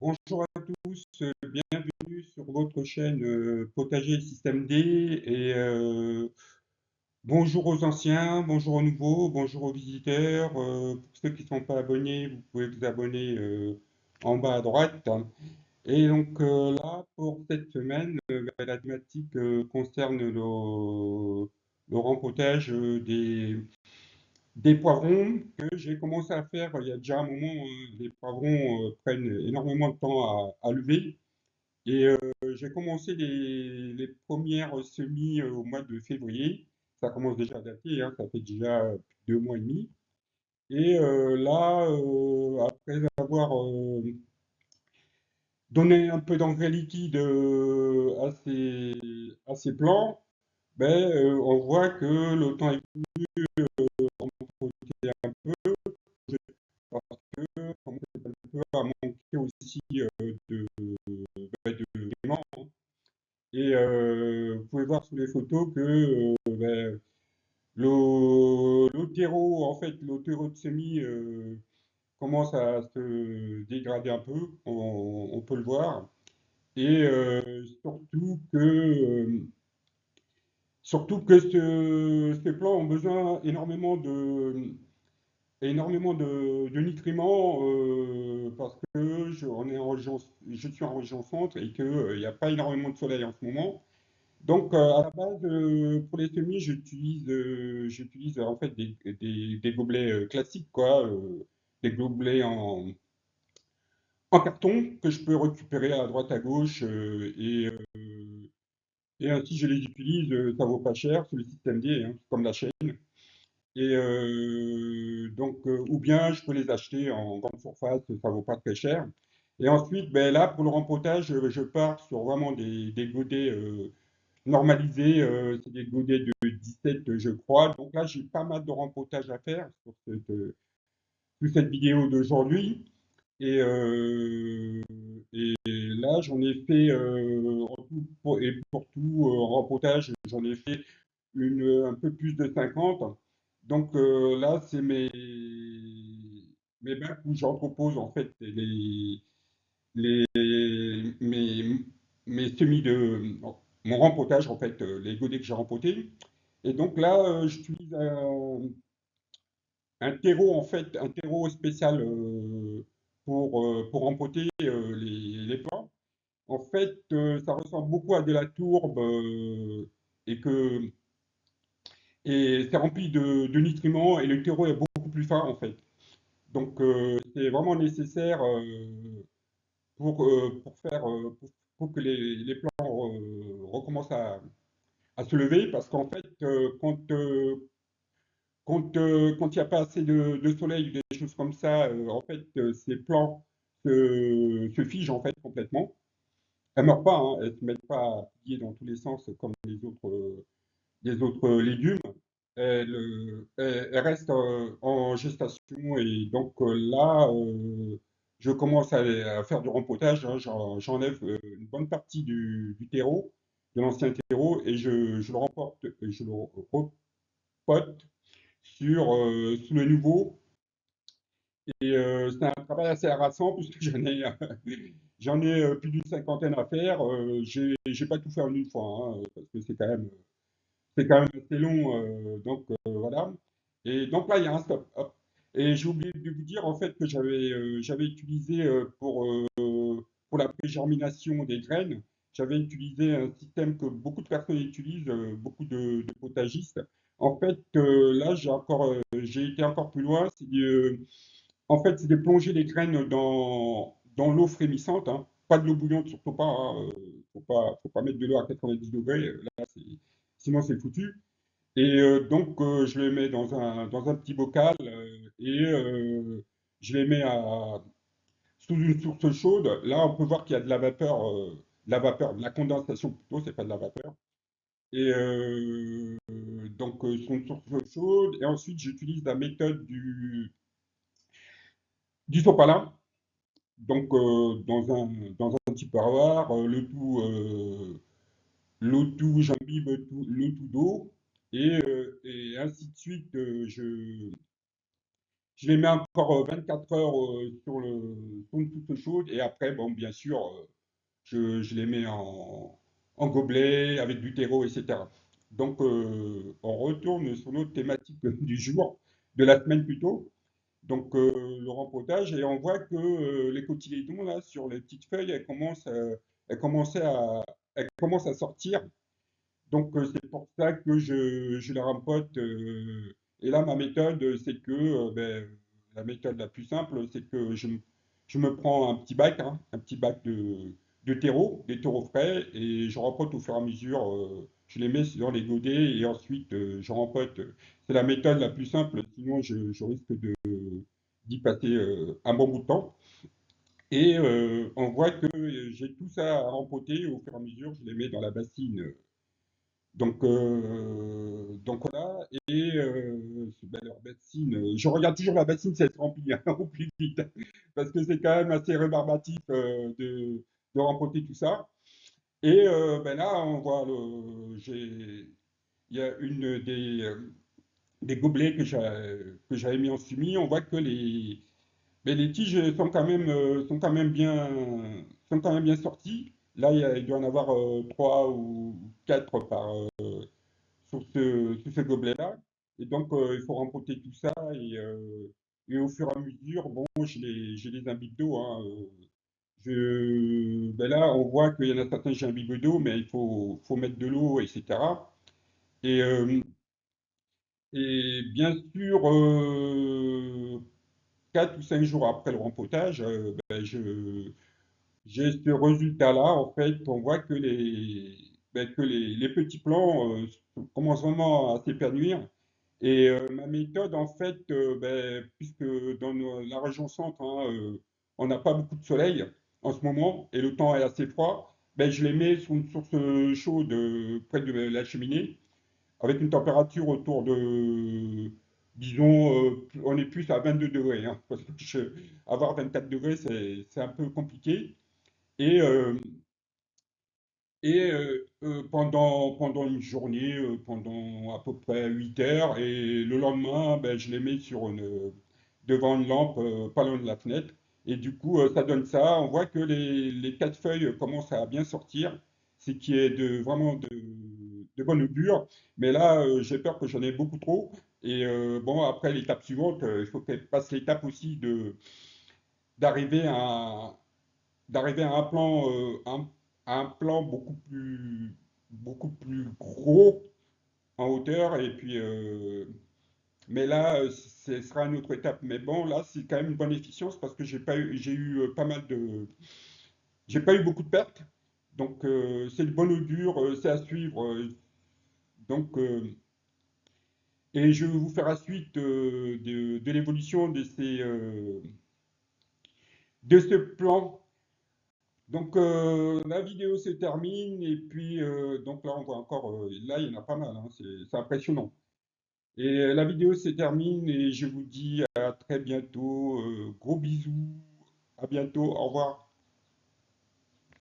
Bonjour à tous, bienvenue sur votre chaîne Potager Système D et bonjour aux anciens, bonjour aux nouveaux, bonjour aux visiteurs. Pour ceux qui ne sont pas abonnés, vous pouvez vous abonner en bas à droite. Et donc là, pour cette semaine, la thématique concerne le rempotage des poivrons que j'ai commencé à faire il y a déjà un moment. Les poivrons prennent énormément de temps à lever. Et j'ai commencé les premières semis au mois de février. Ça commence déjà à dater, hein, ça fait déjà plus de 2 mois et demi. Et là, après avoir donné un peu d'engrais liquide à ces plants, ben, on voit que le temps est monté un peu, parce que commence un peu à manquer aussi de nutriments. Et vous pouvez voir sur les photos que ben, le terreau, en fait, le terreau de semis commence à se dégrader un peu, on peut le voir. Et surtout que ces plants ont besoin énormément de nutriments parce que je suis en région centre et qu'il n'y a pas énormément de soleil en ce moment. Donc, à la base, pour les semis, j'utilise en fait des gobelets classiques, quoi, des gobelets en carton que je peux récupérer à droite à gauche et ainsi je les utilise. Ça vaut pas cher, c'est le système D, hein, comme la chaîne. Et donc, ou bien je peux les acheter en grande surface, ça vaut pas très cher. Et ensuite, ben là, pour le rempotage, je pars sur vraiment des godets normalisés. C'est des godets de 17, je crois. Donc là, j'ai pas mal de rempotage à faire sur cette vidéo d'aujourd'hui. Et, là, j'en ai fait, en tout, et pour tout rempotage, j'en ai fait un peu plus de 50. Donc là, c'est mes bacs où j'entrepose en fait les, mes, mes semis mon rempotage, en fait, les godets que j'ai rempotés. Et donc là, j'utilise un terreau, en fait, un terreau spécial pour rempoter les plants. En fait, ça ressemble beaucoup à de la tourbe et que et c'est rempli de nutriments et le terreau est beaucoup plus fin en fait. Donc c'est vraiment nécessaire pour que les plants recommencent à se lever parce qu'en fait, quand il n'y a pas assez de soleil ou des choses comme ça, en fait, ces plants se figent en fait complètement. Elles ne meurent pas, hein, elles ne se mettent pas à plier dans tous les sens comme les autres légumes. Elles restent en gestation et donc là, je commence à faire du rempotage, hein. J'enlève une bonne partie du terreau, de l'ancien terreau, et je le repote sous le nouveau. Et c'est un travail assez harassant puisque j'en ai plus d'une cinquantaine à faire. J'ai pas tout fait en une fois, hein, parce que c'est quand même assez long. Donc voilà. Et donc là, il y a un stop. Hop. Et j'ai oublié de vous dire en fait que j'avais utilisé pour la pré-germination des graines, j'avais utilisé un système que beaucoup de personnes utilisent, beaucoup de potagistes. En fait, là, j'ai été encore plus loin. En fait, c'est de plonger les graines dans l'eau frémissante, hein. Pas de l'eau bouillante, surtout pas, hein. Faut pas mettre de l'eau à 90 degrés. Là, sinon, c'est foutu. Et donc, je les mets dans un petit bocal et je les mets sous une source chaude. Là, on peut voir qu'il y a de la condensation plutôt, c'est pas de la vapeur. Et donc, sur une source chaude. Et ensuite, j'utilise la méthode du sopalin. Donc, dans un petit parloir, le tout, j'imbibe le tout d'eau et ainsi de suite. Je les mets encore 24 heures sur une touche chaude et après, bon, bien sûr, je les mets en gobelet avec du terreau, etc. Donc, on retourne sur notre thématique du jour, de la semaine plutôt. Donc, le rempotage, et on voit que les cotylédons, là, sur les petites feuilles, elles commencent elles commencent à sortir. Donc, c'est pour ça que je la rempote. Et là, ma méthode, c'est que la méthode la plus simple, c'est que je me prends un petit bac, hein, un petit bac de terreau, des terreaux frais, et je rempote au fur et à mesure. Je les mets dans les godets et ensuite je rempote. C'est la méthode la plus simple, sinon je risque d'y passer un bon bout de temps. Et on voit que j'ai tout ça à rempoter au fur et à mesure, je les mets dans la bassine. Donc voilà, et leur bassine, je regarde toujours la bassine si elle se remplit, hein, au plus vite, parce que c'est quand même assez rébarbatif de rempoter tout ça. Et là, on voit, il y a des gobelets que j'avais mis en semis, on voit que les tiges sont quand même bien sorties. Là, il doit y en avoir 3 ou 4 sur ce gobelet-là. Et donc, il faut rempoter tout ça. Et au fur et à mesure, bon, j'ai les imbibes d'eau, hein. Là, on voit qu'il y en a certains, j'ai imbibe d'eau, mais faut mettre de l'eau, etc. Et, euh, et bien sûr, 4 ou 5 jours après le rempotage, j'ai ce résultat-là. En fait, on voit que les petits plants commencent vraiment à s'épanouir. Et ma méthode, en fait, puisque dans la région centre, hein, on n'a pas beaucoup de soleil en ce moment et le temps est assez froid, je les mets sur une source chaude près de la cheminée avec une température autour de, disons, on est plus à 22 degrés, hein, parce que avoir 24 degrés, c'est un peu compliqué. Et, euh, pendant une journée, pendant à peu près 8 heures, et le lendemain, je les mets devant une lampe, pas loin de la fenêtre. Et du coup, ça donne ça. On voit que les 4 feuilles commencent à bien sortir, ce qui est vraiment de bonne augure. Mais là, j'ai peur que j'en ai beaucoup trop. Et bon, après, l'étape suivante, il faut qu'elle passe l'étape aussi d'arriver à, d'arriver à un plan beaucoup plus gros en hauteur. Et puis, mais là, ce sera une autre étape. Mais bon, là, c'est quand même une bonne efficience parce que j'ai eu pas mal j'ai pas eu beaucoup de pertes. Donc, c'est de bonne augure, c'est à suivre. Donc, et je vais vous faire la suite de l'évolution de ce plan. Donc la vidéo se termine et puis donc là on voit encore, là il y en a pas mal, hein, c'est impressionnant. Et la vidéo se termine et je vous dis à très bientôt, gros bisous, à bientôt, au revoir.